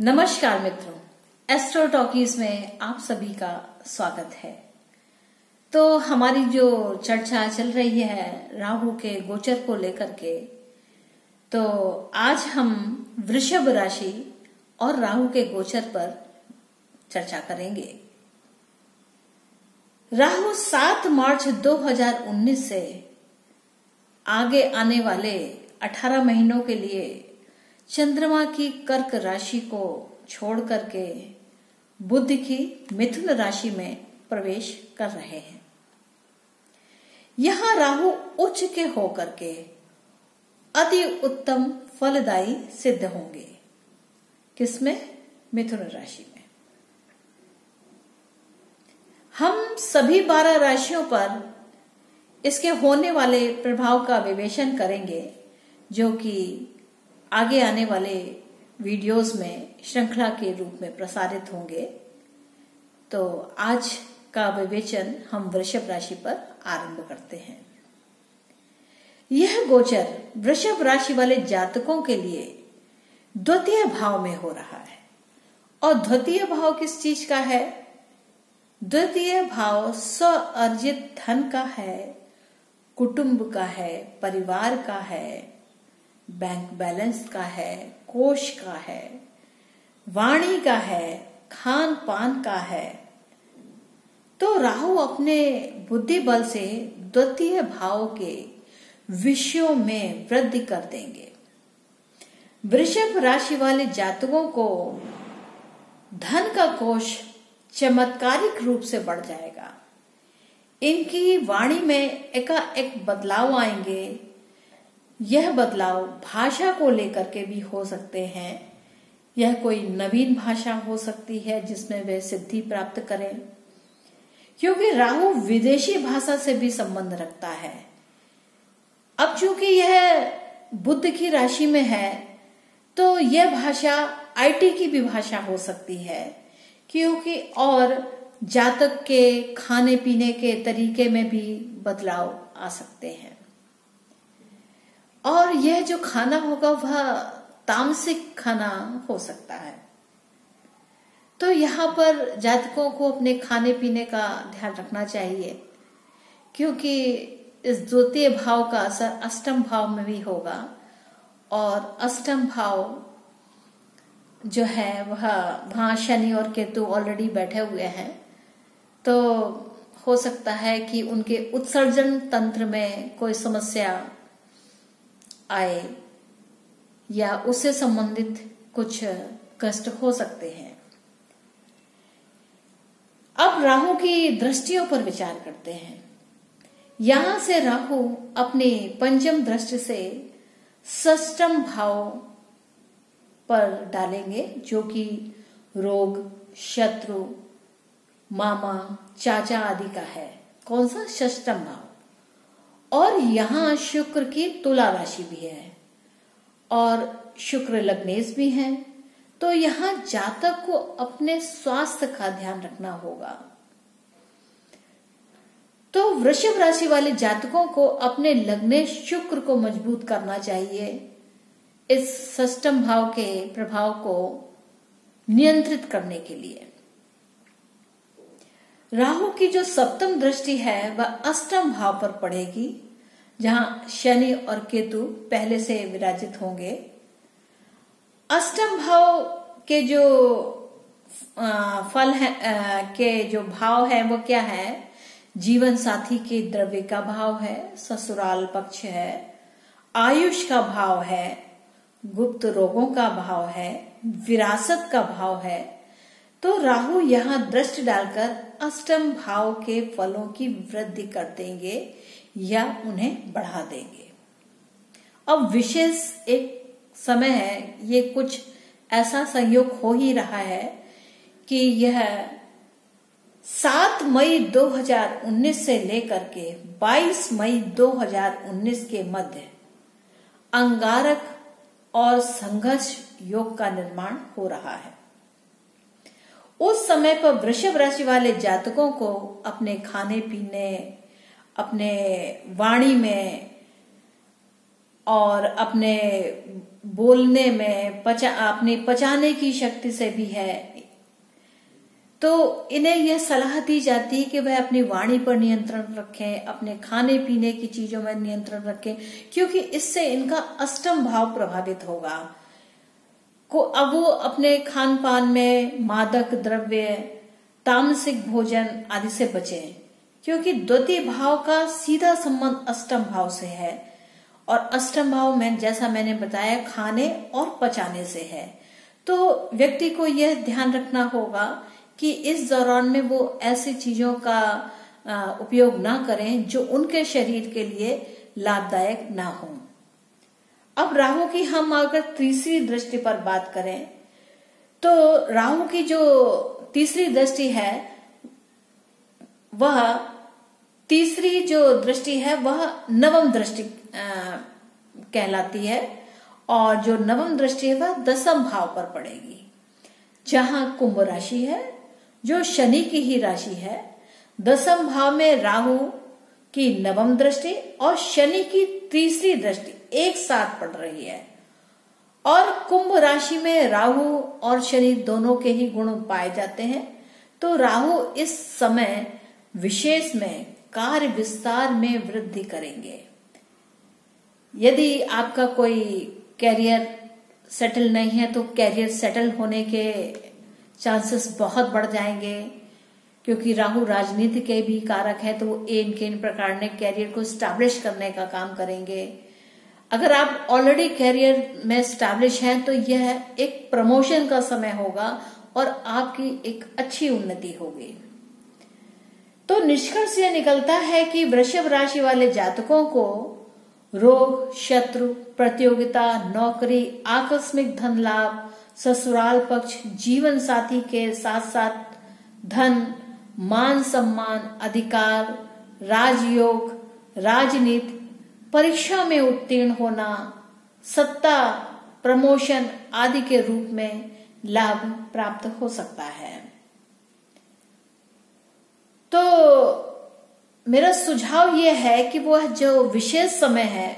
नमस्कार मित्रों, astro talkies में आप सभी का स्वागत है। तो हमारी जो चर्चा चल रही है राहु के गोचर को लेकर के, तो आज हम वृषभ राशि और राहु के गोचर पर चर्चा करेंगे। राहु 7 मार्च 2019 से आगे आने वाले 18 महीनों के लिए चंद्रमा की कर्क राशि को छोड़ करके बुध की मिथुन राशि में प्रवेश कर रहे हैं। यहां राहु उच्च के होकर के अति उत्तम फलदायी सिद्ध होंगे। किसमें? मिथुन राशि में। हम सभी 12 राशियों पर इसके होने वाले प्रभाव का विवेचन करेंगे, जो कि आगे आने वाले वीडियोस में श्रृंखला के रूप में प्रसारित होंगे। तो आज का विवेचन हम वृषभ राशि पर आरंभ करते हैं। यह गोचर वृषभ राशि वाले जातकों के लिए द्वितीय भाव में हो रहा है। और द्वितीय भाव किस चीज का है? द्वितीय भाव स्व अर्जित धन का है, कुटुंब का है, परिवार का है, बैंक बैलेंस का है, कोष का है, वाणी का है, खान पान का है। तो राहु अपने बुद्धि बल से द्वितीय भाव के विषयों में वृद्धि कर देंगे। वृषभ राशि वाले जातकों को धन का कोष चमत्कारिक रूप से बढ़ जाएगा। इनकी वाणी में एकाएक बदलाव आएंगे। यह बदलाव भाषा को लेकर के भी हो सकते हैं। यह कोई नवीन भाषा हो सकती है जिसमें वे सिद्धि प्राप्त करें, क्योंकि राहु विदेशी भाषा से भी संबंध रखता है। अब चूंकि यह बुध की राशि में है, तो यह भाषा आईटी की भी भाषा हो सकती है, क्योंकि और जातक के खाने पीने के तरीके में भी बदलाव आ सकते हैं। और यह जो खाना होगा वह तामसिक खाना हो सकता है। तो यहाँ पर जातकों को अपने खाने पीने का ध्यान रखना चाहिए, क्योंकि इस द्वितीय भाव का असर अष्टम भाव में भी होगा। और अष्टम भाव जो है वह वहां शनि और केतु ऑलरेडी बैठे हुए हैं। तो हो सकता है कि उनके उत्सर्जन तंत्र में कोई समस्या आए या उससे संबंधित कुछ कष्ट हो सकते हैं। अब राहु की दृष्टियों पर विचार करते हैं। यहां से राहु अपनी पंचम दृष्टि से षष्ठम भाव पर डालेंगे, जो कि रोग, शत्रु, मामा, चाचा आदि का है। कौन सा? षष्ठम भाव। और यहां शुक्र की तुला राशि भी है और शुक्र लग्नेश भी है। तो यहां जातक को अपने स्वास्थ्य का ध्यान रखना होगा। तो वृषभ राशि वाले जातकों को अपने लग्नेश शुक्र को मजबूत करना चाहिए, इस षष्ठम भाव के प्रभाव को नियंत्रित करने के लिए। राहु की जो सप्तम दृष्टि है वह अष्टम भाव पर पड़ेगी, जहां शनि और केतु पहले से विराजित होंगे। अष्टम भाव के जो फल है के जो भाव है वो क्या है? जीवन साथी के द्रव्य का भाव है, ससुराल पक्ष है, आयुष का भाव है, गुप्त रोगों का भाव है, विरासत का भाव है। तो राहु यहां दृष्टि डालकर अष्टम भाव के फलों की वृद्धि कर देंगे या उन्हें बढ़ा देंगे। अब विशेष एक समय है, ये कुछ ऐसा संयोग हो ही रहा है कि यह 7 मई 2019 से लेकर के 22 मई 2019 के मध्य अंगारक और संघर्ष योग का निर्माण हो रहा है। उस समय पर वृषभ राशि वाले जातकों को अपने खाने पीने, अपने वाणी में और अपने बोलने में अपनी पचाने की शक्ति से भी है। तो इन्हें यह सलाह दी जाती है कि वह अपनी वाणी पर नियंत्रण रखें, अपने खाने पीने की चीजों में नियंत्रण रखें, क्योंकि इससे इनका अष्टम भाव प्रभावित होगा। अब वो अपने खान पान में मादक द्रव्य, तामसिक भोजन आदि से बचें, क्योंकि द्वितीय भाव का सीधा संबंध अष्टम भाव से है। और अष्टम भाव में जैसा मैंने बताया खाने और पचाने से है। तो व्यक्ति को यह ध्यान रखना होगा कि इस दौरान में वो ऐसी चीजों का उपयोग ना करें जो उनके शरीर के लिए लाभदायक ना हो। अब राहु की हम अगर तीसरी दृष्टि पर बात करें तो राहु की जो तीसरी दृष्टि है वह नवम दृष्टि कहलाती है। और जो नवम दृष्टि है वह दसम भाव पर पड़ेगी, जहां कुंभ राशि है जो शनि की ही राशि है। दसम भाव में राहु की नवम दृष्टि और शनि की तीसरी दृष्टि एक साथ पड़ रही है। और कुंभ राशि में राहु और शनि दोनों के ही गुण पाए जाते हैं। तो राहु इस समय विशेष में कार्य विस्तार में वृद्धि करेंगे। यदि आपका कोई कैरियर सेटल नहीं है तो कैरियर सेटल होने के चांसेस बहुत बढ़ जाएंगे, क्योंकि राहु राजनीति के भी कारक है। तो वो इन प्रकार ने कैरियर को स्टैब्लिश करने का काम करेंगे। अगर आप ऑलरेडी कैरियर में स्टैब्लिश हैं तो यह एक प्रमोशन का समय होगा और आपकी एक अच्छी उन्नति होगी। तो निष्कर्ष यह निकलता है कि वृषभ राशि वाले जातकों को रोग, शत्रु, प्रतियोगिता, नौकरी, आकस्मिक धन लाभ, ससुराल पक्ष, जीवन साथी के साथ साथ धन, मान सम्मान, अधिकार, राजयोग, राजनीति, परीक्षा में उत्तीर्ण होना, सत्ता, प्रमोशन आदि के रूप में लाभ प्राप्त हो सकता है। तो मेरा सुझाव यह है कि वह जो विशेष समय है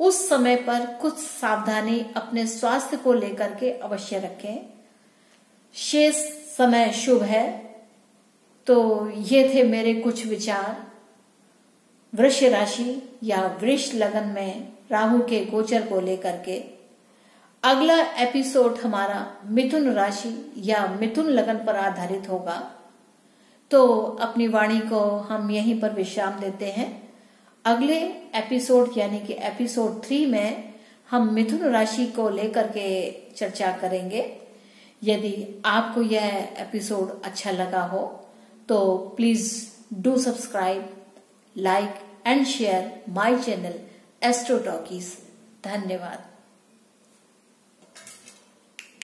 उस समय पर कुछ सावधानी अपने स्वास्थ्य को लेकर के अवश्य रखें। शेष समय शुभ है। तो ये थे मेरे कुछ विचार वृष राशि या वृष लग्न में राहु के गोचर को लेकर के। अगला एपिसोड हमारा मिथुन राशि या मिथुन लग्न पर आधारित होगा। तो अपनी वाणी को हम यहीं पर विश्राम देते हैं। अगले एपिसोड यानी कि एपिसोड 3 में हम मिथुन राशि को लेकर के चर्चा करेंगे। यदि आपको यह एपिसोड अच्छा लगा हो तो please do subscribe, like and share my channel astro talkies. धन्यवाद।